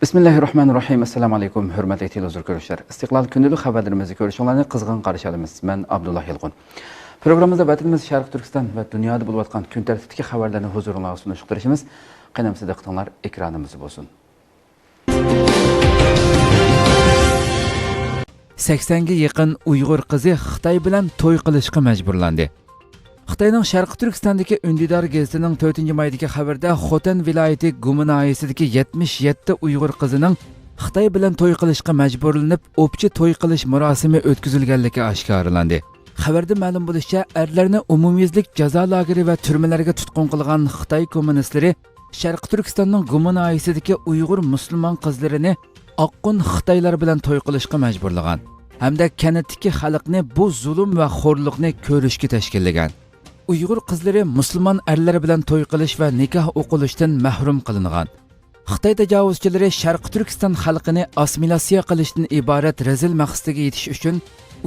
Bismillahirrahmanirrahim. Assalamu alaykum. Hürmetli televizyon görüşler. İstiklal günlük haberlerimizi görüşünlerini kızgın karşılayalımız. Ben Abdullah Yılgun. Programımızda vatanımız Şarkı Türkistan ve dünyada bulup atkan gün tertipteki haberlerini huzuruna sunuşturuşumuz. Qanamsız diqqatinglar ekranımızı olsun. 80'ga yaqin Uyg'ur qizi Xitoy bilan to'y qilishga majburlandi. Xitoyning Sharqi Turkistondagi Undidor gazetining 4-maydagi xabarda Xotan viloyati Gumanayisidagi 77 Uyg'ur qizining Xitoy bilan to'y qilishga majburlanib, o'pchi to'y qilish murosimi o'tkazilganligi oshkorlandi. Xabarda ma'lum bo'lishicha, erlarni umumyuzlik jazo lageri va turmalarga tutqun qilgan Xitoy kommunistlari Sharqi Turkistonning Gumanayisidagi Uyg'ur musulmon qizlarini oqqon Xitoylar bilan to'y qilishga majburlagan hamda kanatdagi xalqni bu zulm va xo'rlikni ko'rishga tashkillagan. Uyg'ur qizlari musulmon erlar bilan to'y qilish va nikoh o'qilishdan mahrum qilingan. Xitoy tajovuzchilari Sharqi Turkiston xalqini assimilyatsiya qilishdan iborat razil maqsadiga yetish uchun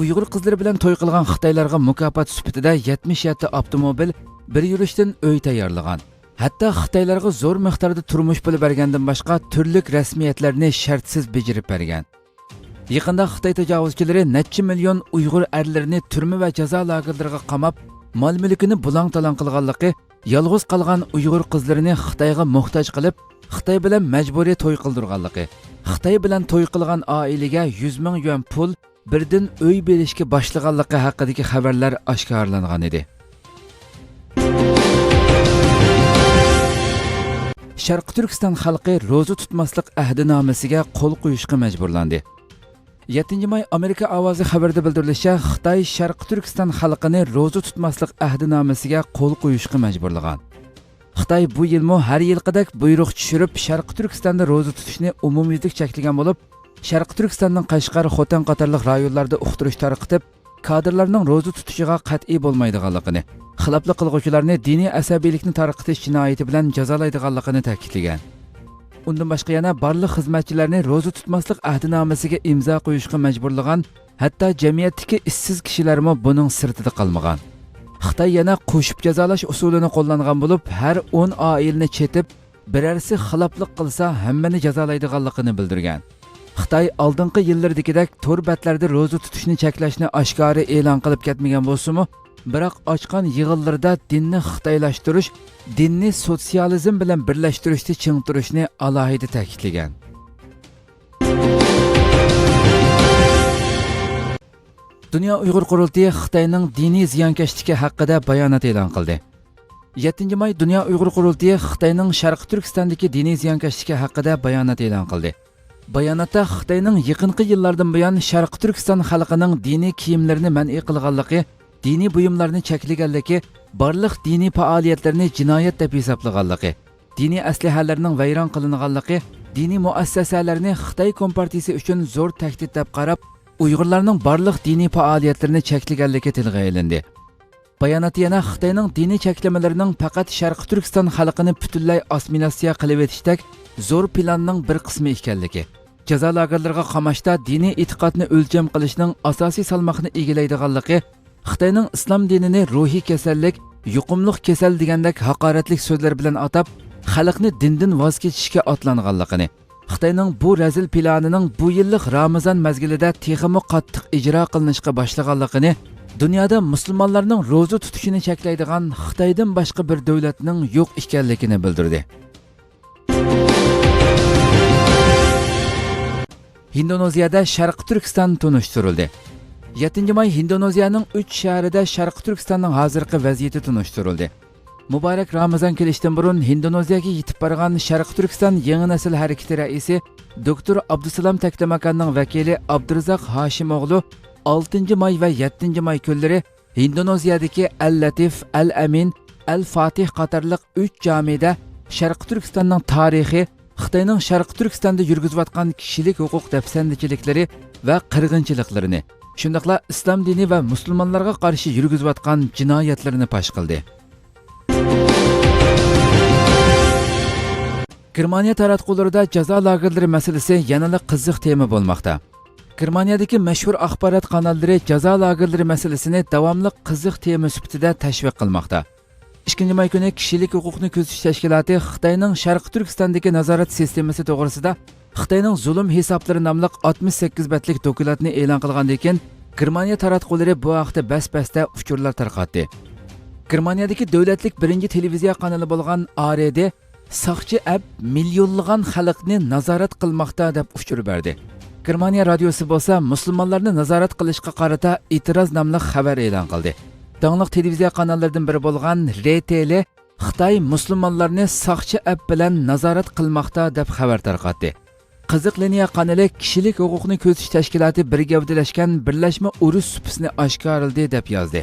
Uyg'ur qizlari bilan to'y qilgan Xitoylarga mukofot sifatida 77 avtomobil bir yurishdan uy tayyorlagan. Hatto Xitoylarga zo'r miqdorda turmush puli bergandan boshqa turli rasmiyatlarni shartsiz bajarib bergan. Yaqinda Xitoy tajovuzchilari necha million Uyg'ur erlarini turma va jazo lagerlariga qamab, mol-mulkini bulang-talang qilganligi, yolg'iz qolgan Uyg'ur qizlarini Xitoyga muhtoj qilib, Xitoy bilan majburiy to'y qildirganligi, Xitoy bilan to'y qilgan oilaga 100 ming yuan pul birdan uy berishga boshlaganligi haqidagi xabarlar oshkorlangan edi. Sharqi Turkiston xalqi ro'za tutmaslik ahdnomasiga qo'l qo'yishga majburlandi. 7-may Amerika ovozi xabarda bildirilishicha, Xitoy Sharqi Turkiston xalqini ro'za tutmaslik ahdnomasiga qo'l qo'yishga majburlagan. Xitoy bu yilmi har yilqidek buyruq tushirib, Sharqi Turkistonda ro'za tutishni umumyuzlik cheklagan bo'lib, Sharqi Turkistonning Qashqar, Xotan qatorliq rayonlarda uqtirish tarqitib, kadrlarning ro'za tutishiga qat'iy bo'lmaydiganligini, xiloflik qilguvchilarni diniy asabiylikni tarqitish jinoyati bilan jazolaydiganligini ta'kidlagan. Undan boshqa yana barliq xizmatchilarni ro'za tutmaslik ahdnomasiga imzo qo'yishga majburlagan, hatto jamiyatdagi ishsiz kishilarmi buning sirtida qolmagan. Xitoy yana qo'shib jazolash usulini qo'llangan bo'lib, har 10 oilani chetib, birarsi xiloflik qilsa hammani jazolaydiganligini bildirgan. Xitoy oldingi yillardagidek to'rbatlarda ro'za tutishni cheklashni oshkora e'lon qilib ketmagan bo'lsa-mu, biroq ochgan yig'inlarda dinni xitoylashtirish, dinni sotsializm bilan birlashtirishni ching turishni alohida ta'kidlagan. Dunyo Uyg'ur qurultiyi Xitoyning diniy ziyonkashligi haqida bayonot e'lon qildi. 7-may Dunyo Uyg'ur qurultiyi Xitoyning Sharqi Turkistondagi diniy ziyonkashligi haqida bayonot e'lon qildi. Bayonotda Xitoyning yaqinqi yillardan buyon Sharqi Turkiston xalqining diniy kiyimlarini man'iy qilganligi, diniy buyumlarni cheklaganligi, barliq diniy faoliyatlarni jinoyat deb hisoblaganligi, diniy aslahalarning vayron qilinganligi, diniy muassasalarni Xitoy kompartiyasi uchun zo'r tahdid deb qarab, Uyg'urlarning barliq diniy faoliyatlarini cheklaganligi tilga olindi. Bayonot yana Xitoyning diniy cheklamalarining faqat Sharqi Turkiston xalqini butunlay assimilyatsiya qilib etishdek zo'r planning bir qismi ekanligi, jazo lagerlariga qamashda diniy e'tiqodni o'lcham qilishning asosiy salmoqni egallaydiganligi, Xitoyning islom dinini ruhiy kasallik, yuqumliq kasal degandek haqoratlik so'zlar bilan atab, xalqni dindan voz kechishga otlanganligini, Xitoyning bu razil planining bu yillik Ramazon mazgilida texmi qattiq ijro qilinishga boshlaganligini, dunyoda musulmonlarning ro'za tutishini cheklaydigan Xitoydan boshqa bir davlatning yo'q ekanligini bildirdi. Indoneziyada Sharqi Turkiston tunishtirildi. 7-may Indoneziyaning 3 shahrida Sharqi Turkistonning hozirgi vaziyati tunishtirildi. Muborak Ramazon kelishdan burun Indoneziyaga yetib borgan Sharqi Turkiston yangi nasl harakati raisi Dr. Abdusalom Taklamakanning vakili Abdurazaq Hashimoğlu 6-may va 7-may kunlari Indoneziyadagi Al-Latif, Al-Amin, Al-Fatih qatorliq 3 jamida Sharqi Turkistonning tarixi, Xitoyning Sharqi Turkistonda yurgizayotgan kishilik huquq dafsandichiliklari va qirg'inchiliklarini, shundaqla islom dini va musulmonlarga qarshi yurgizayotgan jinoyatlarini fosh qildi. Germaniya taratqularida jazo lagerlari masalasi yanada qiziq tema bo'lmoqda. Germaniyadagi mashhur axborot kanallari jazo lagerlari masalasini davomli qiziq tema sifatida tashviq qilmoqda. 2-may kuni kishilik huquqni ko'zish tashkiloti Xitoyning Sharqi Turkistondagi nazorat sistemasi to'g'risida Xitoyning zulm hisoblari nomli 68 betlik dokumentni e'lon qilgandan keyin Germaniya taratqullari bu haqda bas-basda uchurlar tarqatdi. Germaniyadagi davlatlik birinchi televiziya kanali bo'lgan ARD saqchi ab millionlagan xalqni nazorat qilmoqda deb uchur berdi. Germaniya radiosi bo'lsa musulmonlarni nazorat qilishga qarata e'tiroz nomli xabar e'lon qildi. Dangliq televiziya kanallaridan biri bo'lgan RTL Xitoy musulmonlarni saqchi ab bilan nazorat qilmoqda deb xabar tarqatdi. Qiziq liniya kanali kishilik huquqni ko'zish tashkiloti birgavdalashgan birlashma urush supisini oshkorladi deb yozdi.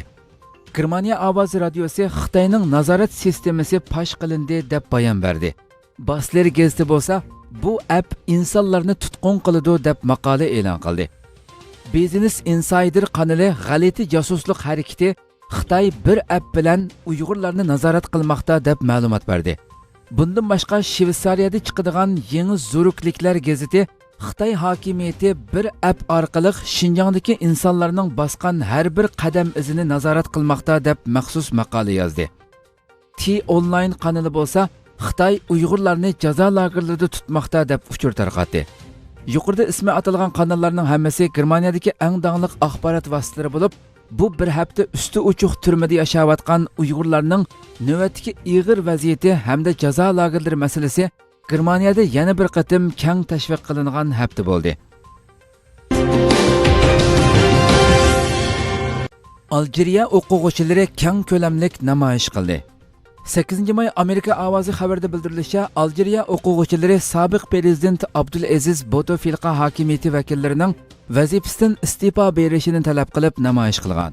Germaniya ovoz radiosi Xitoyning nazorat sistemasi pash qilindi deb bayon berdi. Basler gazeti bo'lsa, bu app insonlarni tutqun qiladi deb maqola e'lon qildi. Business Insider kanali g'alati josuslik harakati Xitoy bir app bilan Uyg'urlarni nazorat qilmoqda deb ma'lumot berdi. Bundan boshqa Shveysariyada chiqadigan yangi zurukliklar gazeti Xitoy hokimiyati bir app orqali Xinjiangdagi insonlarning bosgan har bir qadam izini nazorat qilmoqda deb maxsus maqola yozdi. T-Online kanali bo'lsa, Xitoy Uyg'urlarni jazo lagerlarida tutmoqda deb uchur tarqatdi. Yuqorida ismi atalgan kanallarning hammasi Germaniyadagi eng dangliq axborot vositalari bo'lib, bu bir hafta usti uchuq turmada yashayotgan Uyg'urlarning navbatdagi ig'ir vaziyati hamda jazo lagerlari masalasi Germaniyada yana bir qatim keng tashviq qilingan hafta bo'ldi. Algeriya o'quvchilari keng ko'lamlik namoyish qildi. 8 may Amerika ovozi xabarda bildirilishicha, Algeriya o'quvchilari sobiq prezident Abdulaziz Bouteflika hokimiyati vakillarining vazifasidan iste'fo berishini talab qilib namoyish qilgan.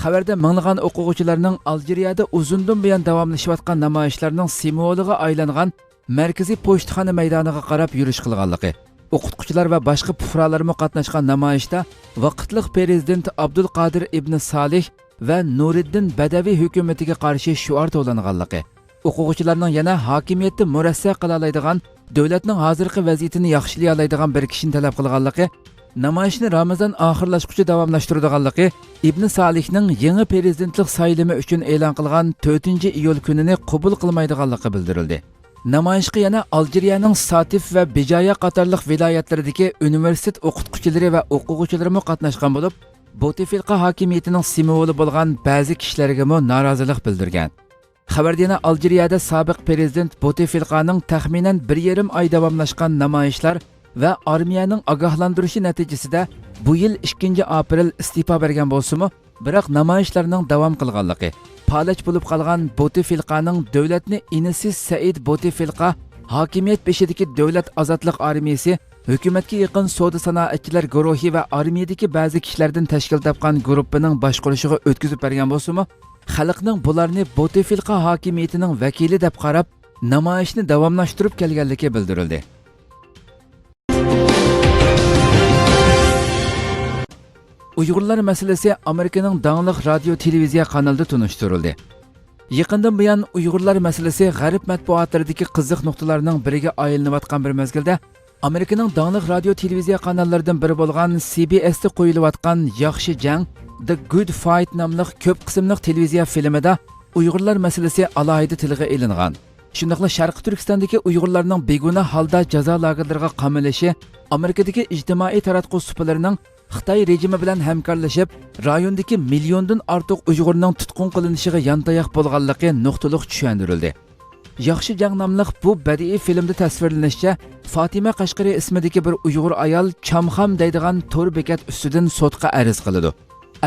Xabarda minglagan o'quvchilarning Algeriyada uzundan buyon davomlashayotgan namoyishlarning simvoliga aylangan Markaziy pochtaxona maydoniga qarab yurish qilganligi, o'qituvchilar va boshqa fuqarolar qatnashgan namoyishda vaqtliq prezident Abdulqodir ibn Salih va Nuriddin Badaviy hukumatiga qarshi shuar to'langanligi, o'quvchilarning yana hokimiyatni murassa qila oladigan, davlatning hozirgi vaziyatini yaxshilay oladigan bir kishini talab qilganligi, namoyishni Ramazon oxirlashguncha davomlashtiradiganligi, Ibn Salihning yangi prezidentlik saylimi uchun e'lon qilgan 4-iyul kunini qabul qilmaydiganligi bildirildi. Namoyishga yana Algeriyaning Satif va Bijaya qatorliq viloyatlaridagi universitet o'qituvchilari va o'quvchilari qatnashgan bo'lib, Bouteflika hokimiyatining simvoli bo'lgan ba'zi kishilarga norozilik bildirgan. Xabarda yana Algeriyada sobiq prezident Bouteflikaning taxminan 1,5 oy davomlashgan namoyishlar va armiyaning ogohlantirishi natijasida bu yil 2 aprel iste'fo bergan bo'lsa-mu, biroq namoyishlarning davom qilganligi, palach bo'lib qolgan Bouteflikaning davlatni inisi Said Bouteflika hokimiyat beshidagi davlat ozodlik armiyasi, hukumatga yaqin savdo sanoatchilar guruhi va armiyadagi ba'zi kishilardan tashkil topgan guruhining boshqarishiga o'tkazib bergan bo'lsa-mu, xalqning bularni Bouteflika hokimiyatining vakili deb qarab, namoyishni davomlashtirib kelganligi bildirildi. Uyg'urlar masalasi Amerikaning dangliq radio televiziya kanalida tunishtirildi. Yaqindan buyon Uyg'urlar masalasi g'arb matbuotlaridagi qiziq nuqtalarning biriga aylanayotgan bir mezgilda Amerikaning dangliq radio televiziya kanallaridan biri bo'lgan CBS'da qo'yilayotgan Yaxshi jang The Good Fight nomli ko'p qismli televiziya filmida Uyg'urlar masalasi alohida tilga ilingan. Shundaqla Sharqi Turkistondagi Uyg'urlarning begunoh holda jazo lagerlariga qamalishi Amerikadagi ijtimoiy taratquv supalarining Xitoy rejimi bilan hamkorlashib, rayondagi milliondan ortiq Uyg'urning tutqun qilinishiga yantayoq bo'lganligi nuqtaliq tushuntirildi. Yaxshi jang nomli bu badiiy filmda tasvirlanishicha, Fatima Qashqari ismidagi bir Uyg'ur ayol Chamxam deydigan to'r bekat ustidan sudga arz qiladi.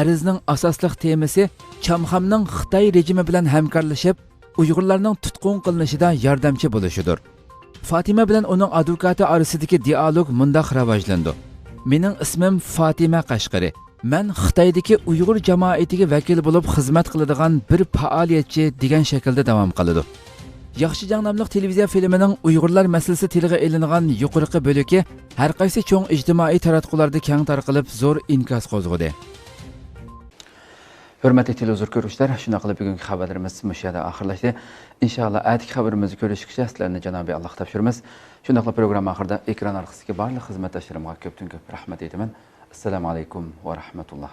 Arzning asosli temasi Chamxamning Xitoy rejimi bilan hamkorlashib, Uyg'urlarning tutqun qilinishida yordamchi bo'lishidir. Fatima bilan uning advokati orasidagi dialog mundaq rivojlandi. Mening ismim Fatima Qashqari. Men Xitoydagi Uyg'ur jamoatiga vakil bo'lib xizmat qiladigan bir faoliyatchi degan shaklda davom qiladi. Yaxshi jang nomli televiziya filmining Uyg'urlar masalasi tilga ilingan yuqorqi bo'ligi har qaysi cho'ng ijtimoiy taratqularda keng tarqalib zo'r inkas qo'zg'adi. Hurmatli televizor ko'ruvchilar, shuna qilib bugungi xabarlarimiz mushada oxirlashdi. Inshaalloh atigi xabarimizni ko'rishgacha sizlarni Janobiy Alloh topshiramiz. Shundaqla program oxirida ekran orqasidagi barcha xizmatdoshlarimga ko'pdan ko'p rahmat aytaman. Assalomu alaykum va rahmatulloh.